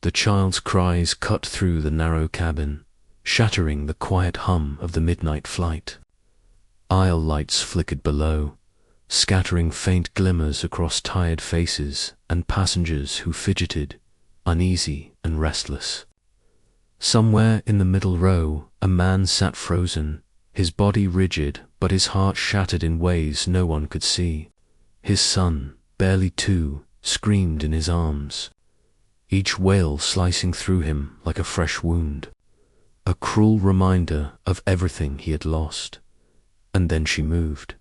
The child's cries cut through the narrow cabin, shattering the quiet hum of the midnight flight. Aisle lights flickered below, scattering faint glimmers across tired faces and passengers who fidgeted, uneasy and restless. Somewhere in the middle row, a man sat frozen, his body rigid but his heart shattered in ways no one could see. His son, barely 2, screamed in his arms, each wail slicing through him like a fresh wound, a cruel reminder of everything he had lost. And then she moved.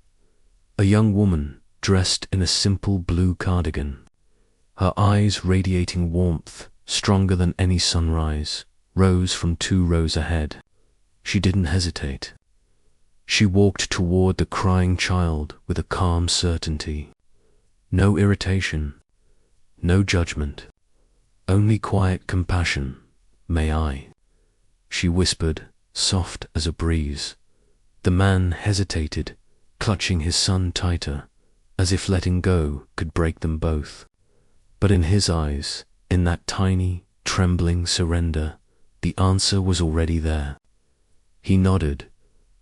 A young woman, dressed in a simple blue cardigan, her eyes radiating warmth stronger than any sunrise, rose from 2 rows ahead. She didn't hesitate. She walked toward the crying child with a calm certainty. No irritation, no judgment, only quiet compassion. "May I?" she whispered, soft as a breeze. The man hesitated, clutching his son tighter, as if letting go could break them both. But in his eyes, in that tiny, trembling surrender, the answer was already there. He nodded.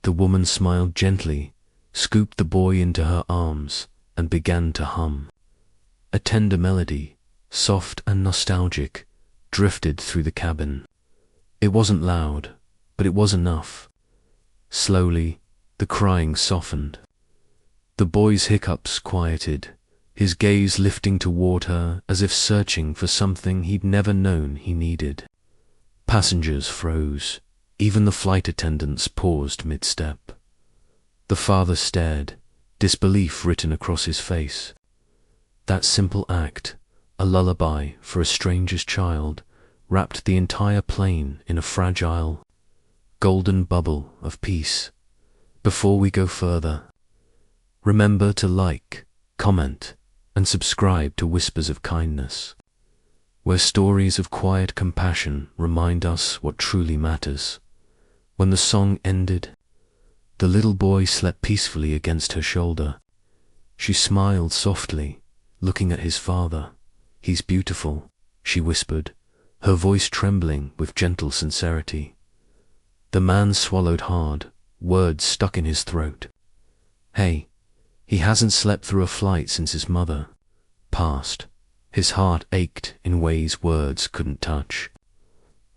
The woman smiled gently, scooped the boy into her arms, and began to hum. A tender melody, soft and nostalgic, drifted through the cabin. It wasn't loud, but it was enough. Slowly, the crying softened. The boy's hiccups quieted, his gaze lifting toward her as if searching for something he'd never known he needed. Passengers froze. Even the flight attendants paused mid-step. The father stared, disbelief written across his face. That simple act, a lullaby for a stranger's child, wrapped the entire plane in a fragile, golden bubble of peace. Before we go further, remember to like, comment, and subscribe to Whispers of Kindness, where stories of quiet compassion remind us what truly matters. When the song ended, the little boy slept peacefully against her shoulder. She smiled softly, looking at his father. "He's beautiful," she whispered, her voice trembling with gentle sincerity. The man swallowed hard, words stuck in his throat. "Hey, he hasn't slept through a flight since his mother passed." His heart ached in ways words couldn't touch.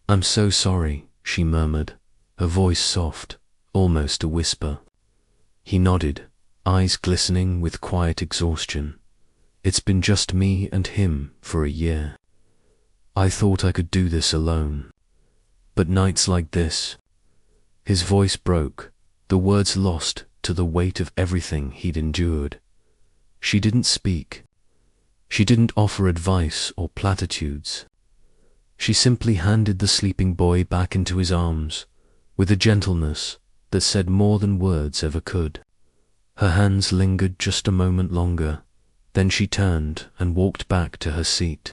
"I'm so sorry," she murmured, her voice soft, almost a whisper. He nodded, eyes glistening with quiet exhaustion. "It's been just me and him for a year. I thought I could do this alone. But nights like this..." His voice broke, the words lost to the weight of everything he'd endured. She didn't speak. She didn't offer advice or platitudes. She simply handed the sleeping boy back into his arms, with a gentleness that said more than words ever could. Her hands lingered just a moment longer, then she turned and walked back to her seat.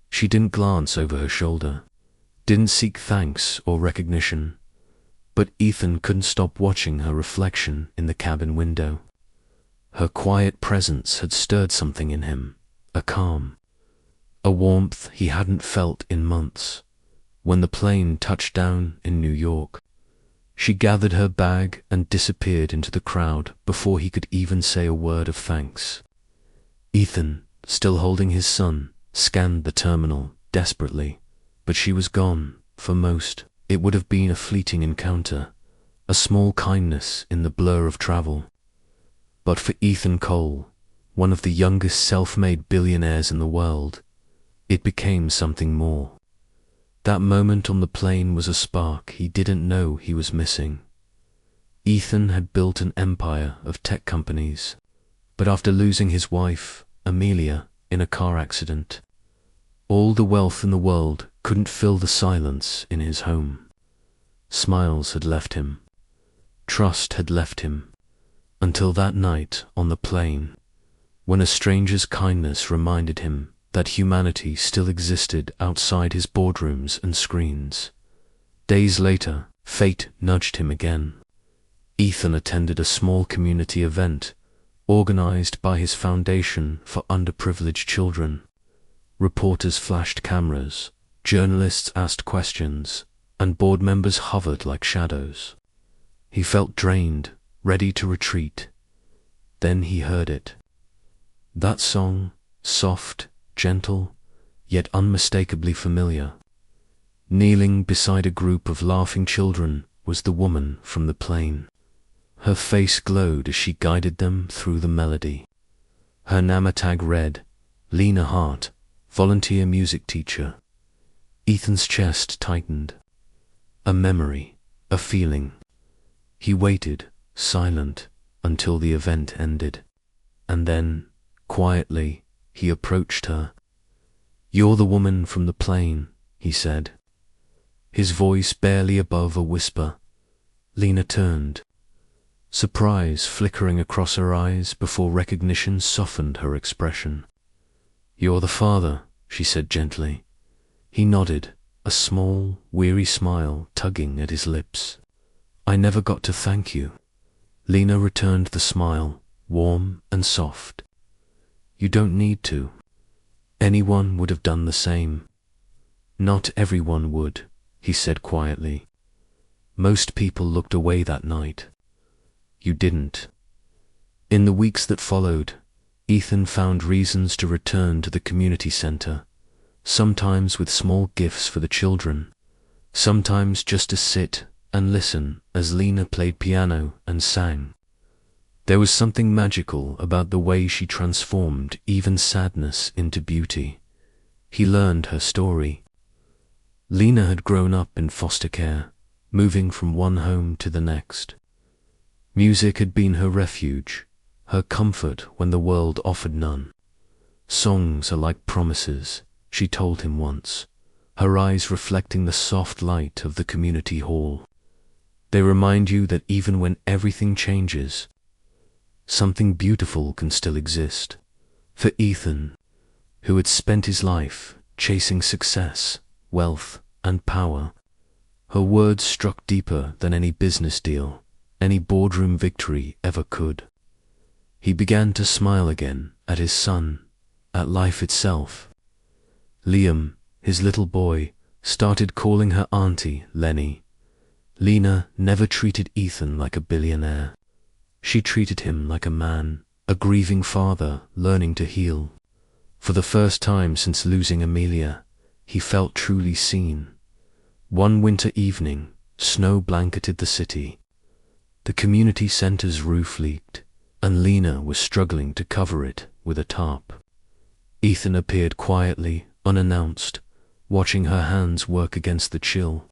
She didn't glance over her shoulder, didn't seek thanks or recognition, but Ethan couldn't stop watching her reflection in the cabin window. Her quiet presence had stirred something in him, a calm, a warmth he hadn't felt in months. When the plane touched down in New York, she gathered her bag and disappeared into the crowd before he could even say a word of thanks. Ethan, still holding his son, scanned the terminal desperately, but she was gone. For most, it would have been a fleeting encounter, a small kindness in the blur of travel. But for Ethan Cole, one of the youngest self-made billionaires in the world, it became something more. That moment on the plane was a spark he didn't know he was missing. Ethan had built an empire of tech companies, but after losing his wife, Amelia, in a car accident, all the wealth in the world couldn't fill the silence in his home. Smiles had left him. Trust had left him. Until that night on the plane, when a stranger's kindness reminded him that humanity still existed outside his boardrooms and screens. Days later, fate nudged him again. Ethan attended a small community event organized by his Foundation for Underprivileged Children. Reporters flashed cameras, Journalists asked questions, and board members hovered like shadows. He felt drained, ready to retreat. Then he heard it. That song, soft, gentle, yet unmistakably familiar. Kneeling beside a group of laughing children was the woman from the plane. Her face glowed as she guided them through the melody. Her name tag read, Lena Hart, volunteer music teacher. Ethan's chest tightened. A memory, a feeling. He waited, silent, until the event ended. And then, quietly, he approached her. "You're the woman from the plane," he said. His voice barely above a whisper. Lena turned, surprise flickering across her eyes before recognition softened her expression. "You're the father," she said gently. He nodded, a small, weary smile tugging at his lips. "I never got to thank you." Lena returned the smile, warm and soft. "You don't need to. Anyone would have done the same." "Not everyone would," he said quietly. "Most people looked away that night. You didn't." In the weeks that followed, Ethan found reasons to return to the community center, sometimes with small gifts for the children, sometimes just to sit and listen as Lena played piano and sang. There was something magical about the way she transformed even sadness into beauty. He learned her story. Lena had grown up in foster care, moving from one home to the next. Music had been her refuge, her comfort when the world offered none. "Songs are like promises," she told him once, her eyes reflecting the soft light of the community hall. "They remind you that even when everything changes, something beautiful can still exist." For Ethan, who had spent his life chasing success, wealth, and power, her words struck deeper than any business deal, any boardroom victory ever could. He began to smile again at his son, at life itself. Liam, his little boy, started calling her Auntie Lenny. Lena never treated Ethan like a billionaire. She treated him like a man, a grieving father learning to heal. For the first time since losing Amelia, he felt truly seen. One winter evening, snow blanketed the city. The community center's roof leaked, and Lena was struggling to cover it with a tarp. Ethan appeared quietly, unannounced, watching her hands work against the chill.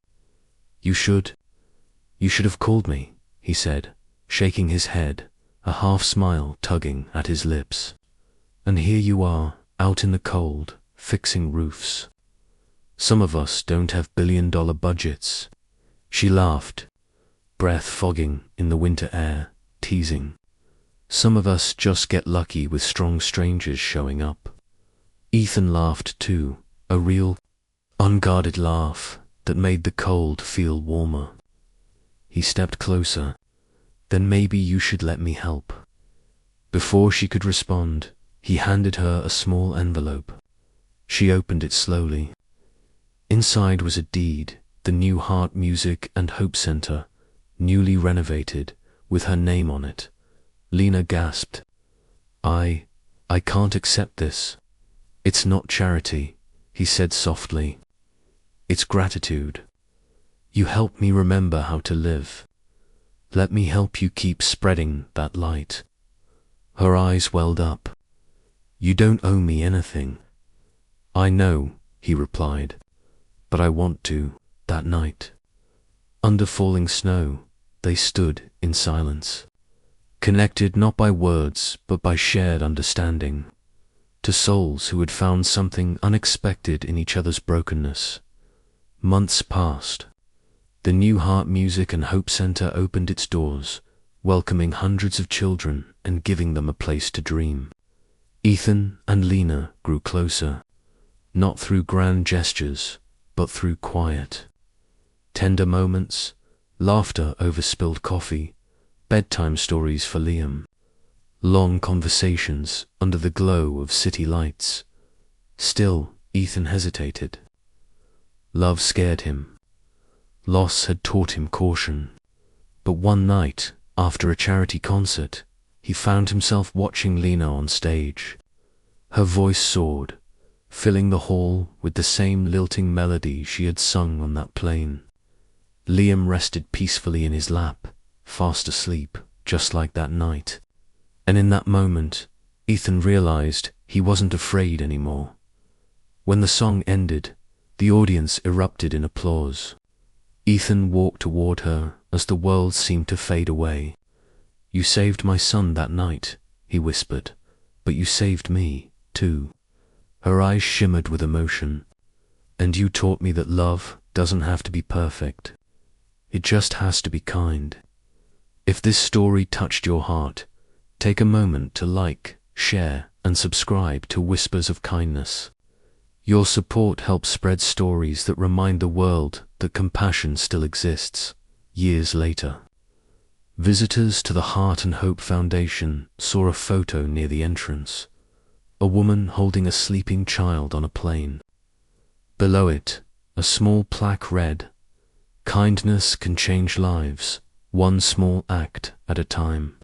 You should have called me," he said, shaking his head, a half smile tugging at his lips. "And here you are, out in the cold, fixing roofs. Some of us don't have billion-dollar budgets." She laughed, breath fogging in the winter air, teasing. "Some of us just get lucky with strong strangers showing up." Ethan laughed too, a real, unguarded laugh that made the cold feel warmer. He stepped closer. "Then maybe you should let me help." Before she could respond, he handed her a small envelope. She opened it slowly. Inside was a deed, the new Heart Music and Hope Center, newly renovated, with her name on it. Lena gasped. I can't accept this." "It's not charity," he said softly. "It's gratitude. You help me remember how to live. Let me help you keep spreading that light." Her eyes welled up. "You don't owe me anything." "I know," he replied, "but I want to." That night, under falling snow, they stood in silence, connected not by words but by shared understanding, to souls who had found something unexpected in each other's brokenness. Months passed. The new Heart Music and Hope Center opened its doors, welcoming hundreds of children and giving them a place to dream. Ethan and Lena grew closer, not through grand gestures, but through quiet, tender moments, laughter over spilled coffee, bedtime stories for Liam, long conversations under the glow of city lights. Still, Ethan hesitated. Love scared him. Loss had taught him caution. But one night, after a charity concert, he found himself watching Lena on stage. Her voice soared, filling the hall with the same lilting melody she had sung on that plane. Liam rested peacefully in his lap, fast asleep, just like that night. And in that moment, Ethan realized he wasn't afraid anymore. When the song ended, the audience erupted in applause. Ethan walked toward her as the world seemed to fade away. "You saved my son that night," he whispered, "but you saved me, too." Her eyes shimmered with emotion. "And you taught me that love doesn't have to be perfect. It just has to be kind." If this story touched your heart, take a moment to like, share, and subscribe to Whispers of Kindness. Your support helps spread stories that remind the world that compassion still exists, years later. Visitors to the Heart and Hope Foundation saw a photo near the entrance, a woman holding a sleeping child on a plane. Below it, a small plaque read, "Kindness can change lives, one small act at a time."